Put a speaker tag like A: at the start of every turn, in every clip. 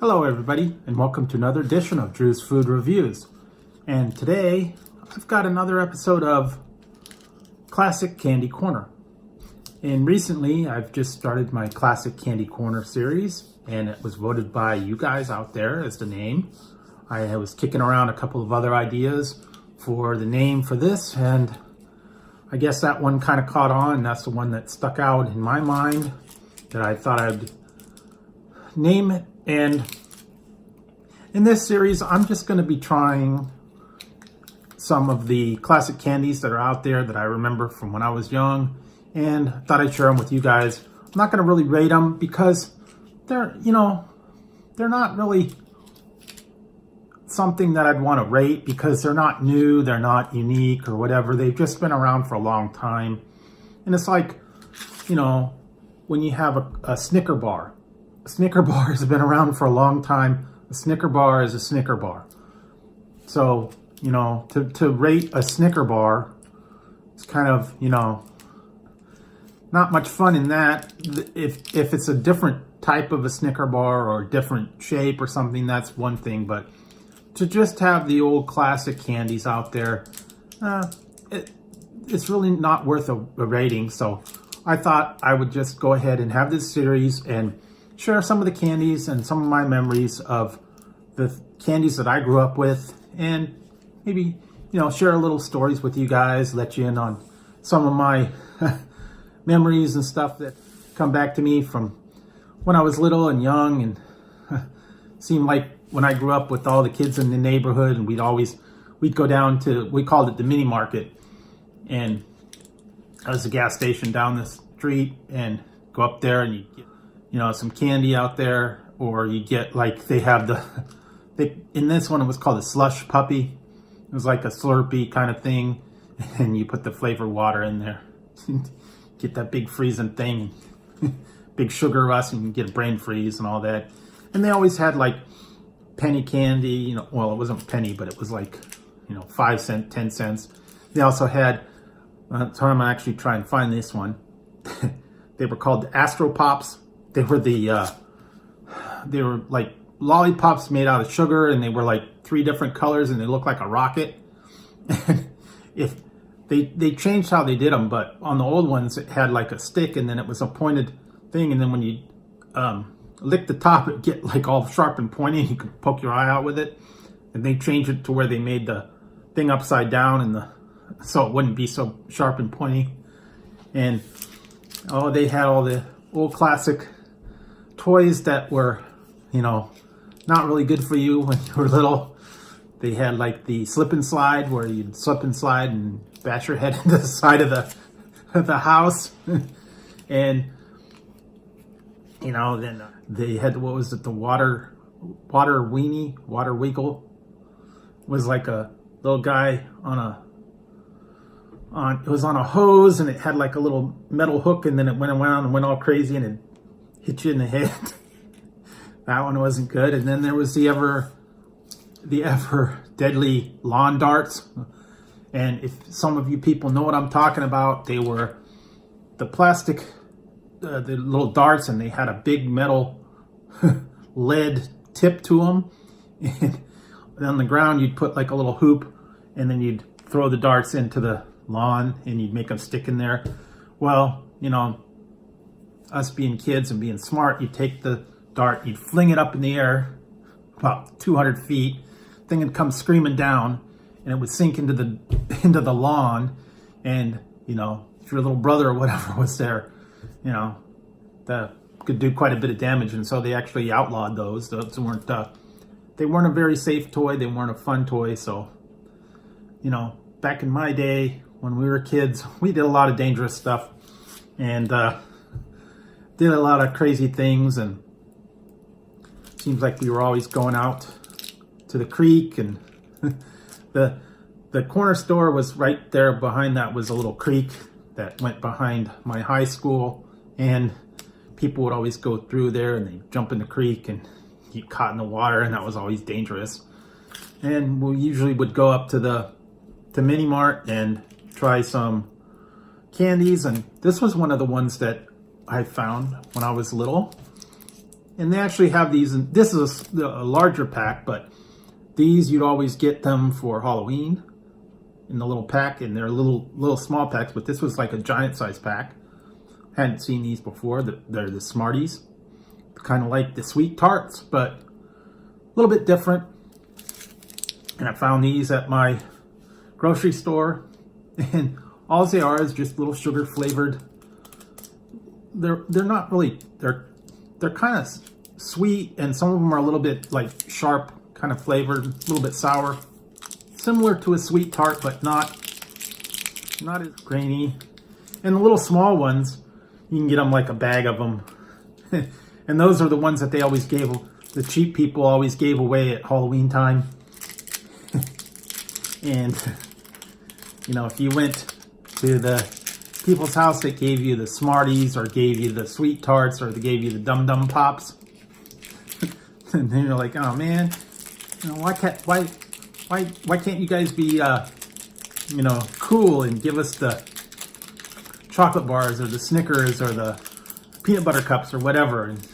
A: Hello everybody, and welcome to another edition of Drew's Food Reviews. And today, I've got another episode of Classic Candy Corner. And recently, I've just started my Classic Candy Corner series, and it was voted by you guys out there as the name. I was kicking around a couple of other ideas for the name for this, and I guess that one kind of caught on. That's the one that stuck out in my mind that I thought I'd name it. And in this series, I'm just going to be trying some of the classic candies that are out there that I remember from when I was young, and thought I'd share them with you guys. I'm not going to really rate them because they're not really something that I'd want to rate because they're not new, they're not unique or whatever. They've just been around for a long time. And it's like, when you have a Snicker bar. A Snicker bar has been around for a long time. A Snicker bar is a Snicker bar. So, to rate a Snicker bar, it's kind of, not much fun in that. If it's a different type of a Snicker bar or a different shape or something, that's one thing. But to just have the old classic candies out there, it's really not worth a rating. So I thought I would just go ahead and have this series and share some of the candies and some of my memories of the candies that I grew up with, and maybe, share a little stories with you guys, let you in on some of my memories and stuff that come back to me from when I was little and young, and seemed like when I grew up with all the kids in the neighborhood, and we'd go down to, we called it the mini market, and that was a gas station down the street, and go up there and you get some candy out there, or you get like, they have in this one it was called a slush puppy. It was like a Slurpee kind of thing, and you put the flavored water in there. Get that big freezing thing, big sugar rush, and you get a brain freeze and all that. And they always had like penny candy, well, it wasn't penny, but it was like, 5 cents, 10 cents. They also had, so I'm actually trying to find this one. They were called the Astro Pops. They were like lollipops made out of sugar, and they were like 3 different colors, and they looked like a rocket. If they changed how they did them, but on the old ones it had like a stick, and then it was a pointed thing, and then when you lick the top, it get like all sharp and pointy, and you could poke your eye out with it. And they changed it to where they made the thing upside down, and so it wouldn't be so sharp and pointy. And they had all the old classic toys that were, not really good for you when you were little. They had like the slip and slide, where you'd slip and slide and bash your head into the side of the house. And then they had, what was it, the water wiggle. It was like a little guy it was on a hose, and it had like a little metal hook, and then it went around and went all crazy, and it hit you in the head. That one wasn't good. And then there was the ever deadly lawn darts. And if some of you people know what I'm talking about, they were the plastic, the little darts, and they had a big metal lead tip to them. And on the ground, you'd put like a little hoop, and then you'd throw the darts into the lawn, and you'd make them stick in there. Well, us being kids and being smart, you'd take the dart, you'd fling it up in the air about 200 feet, thing would come screaming down, and it would sink into the lawn. And if your little brother or whatever was there, that could do quite a bit of damage. And so they actually outlawed those. Those weren't they weren't a very safe toy. They weren't a fun toy. So back in my day when we were kids, we did a lot of dangerous stuff, and did a lot of crazy things. And seems like we were always going out to the creek, and the corner store was right there behind. That was a little creek that went behind my high school, and people would always go through there, and they'd jump in the creek and get caught in the water, and that was always dangerous. And we usually would go up to Mini Mart and try some candies, and this was one of the ones that I found when I was little. And they actually have these, and this is a larger pack, but these you'd always get them for Halloween in the little pack, and they're little small packs, but this was like a giant size pack. Hadn't seen these before. They're the Smarties, kind of like the sweet tarts, but a little bit different. And I found these at my grocery store, and all they are is just little sugar flavored. They're not really, they're kind of sweet, and some of them are a little bit like sharp kind of flavored, a little bit sour, similar to a sweet tart, but not as grainy. And the little small ones, you can get them like a bag of them. And those are the ones that they always gave, the cheap people always gave away at Halloween time. And, you know, if you went to the people's house that gave you the Smarties, or gave you the sweet tarts, or they gave you the Dum Dum Pops, and then you're like, oh man, you know, why can't you guys be, you know, cool and give us the chocolate bars, or the Snickers, or the peanut butter cups, or whatever? And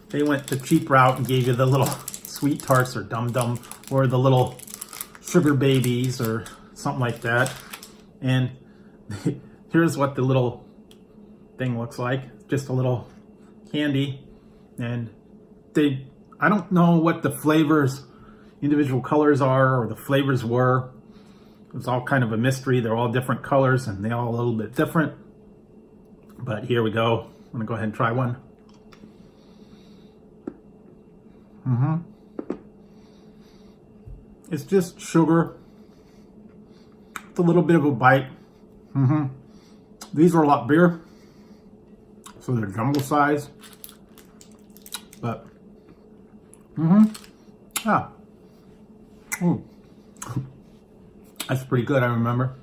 A: they went the cheap route and gave you the little sweet tarts, or Dum Dum, or the little sugar babies, or something like that. And here's what the little thing looks like, just a little candy. And I don't know what the flavors, individual colors are, or the flavors were. It's all kind of a mystery. They're all different colors, and they're all a little bit different. But here we go. I'm gonna go ahead and try one. It's just sugar with a little bit of a bite. These are a lot bigger, so they're jumbo size. But that's pretty good. I remember.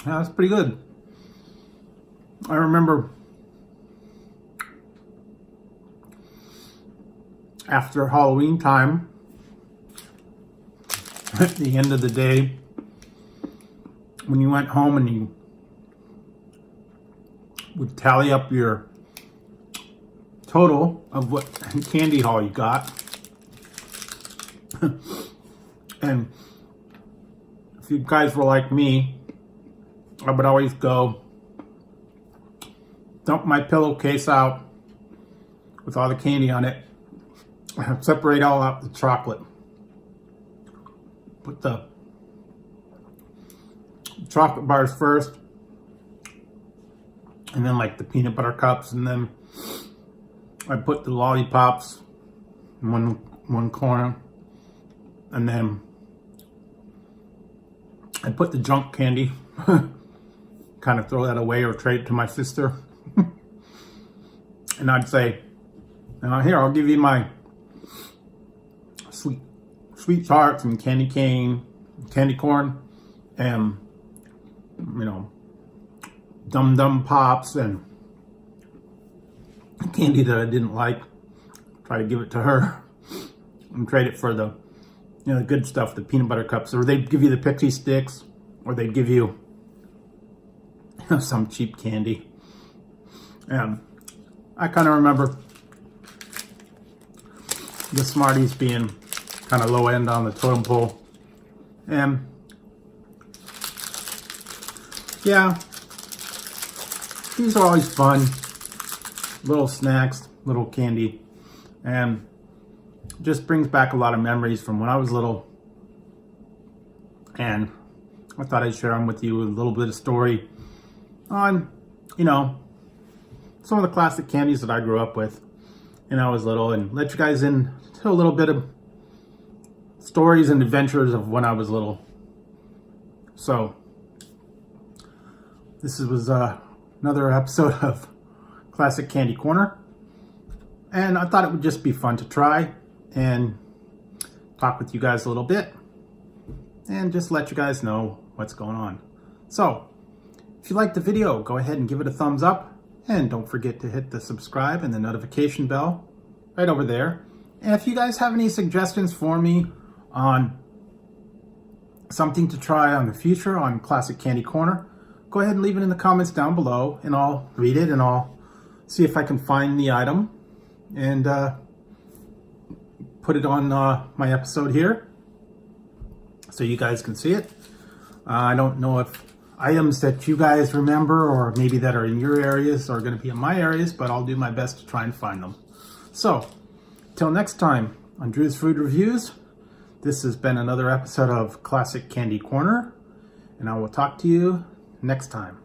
A: Yeah, that's pretty good. I remember after Halloween time, at the end of the day, when you went home and you would tally up your total of what candy haul you got, and if you guys were like me, I would always go dump my pillowcase out with all the candy on it, separate all out the chocolate, put the chocolate bars first, and then like the peanut butter cups, and then I put the lollipops in one corner, and then I put the junk candy, kind of throw that away or trade it to my sister. And I'd say, now here, I'll give you my sweet tarts and candy cane, candy corn, and, you know, Dum Dum Pops and candy that I didn't like. Try to give it to her and trade it for the, you know, the good stuff, the peanut butter cups. Or they'd give you the pixie sticks, or they'd give you some cheap candy. And I kind of remember the Smarties being kind of low end on the totem pole. And yeah, these are always fun. Little snacks, little candy. And just brings back a lot of memories from when I was little. And I thought I'd share them with you, a little bit of story on, you know, some of the classic candies that I grew up with when I was little, and let you guys into a little bit of stories and adventures of when I was little. So this was another episode of Classic Candy Corner, and I thought it would just be fun to try and talk with you guys a little bit and just let you guys know what's going on. So if you liked the video, go ahead and give it a thumbs up. And don't forget to hit the subscribe and the notification bell right over there. And if you guys have any suggestions for me on something to try on the future on Classic Candy Corner, go ahead and leave it in the comments down below, and I'll read it and I'll see if I can find the item and put it on my episode here so you guys can see it. I don't know if items that you guys remember or maybe that are in your areas are going to be in my areas, but I'll do my best to try and find them. So, till next time on Drew's Food Reviews, this has been another episode of Classic Candy Corner, and I will talk to you next time.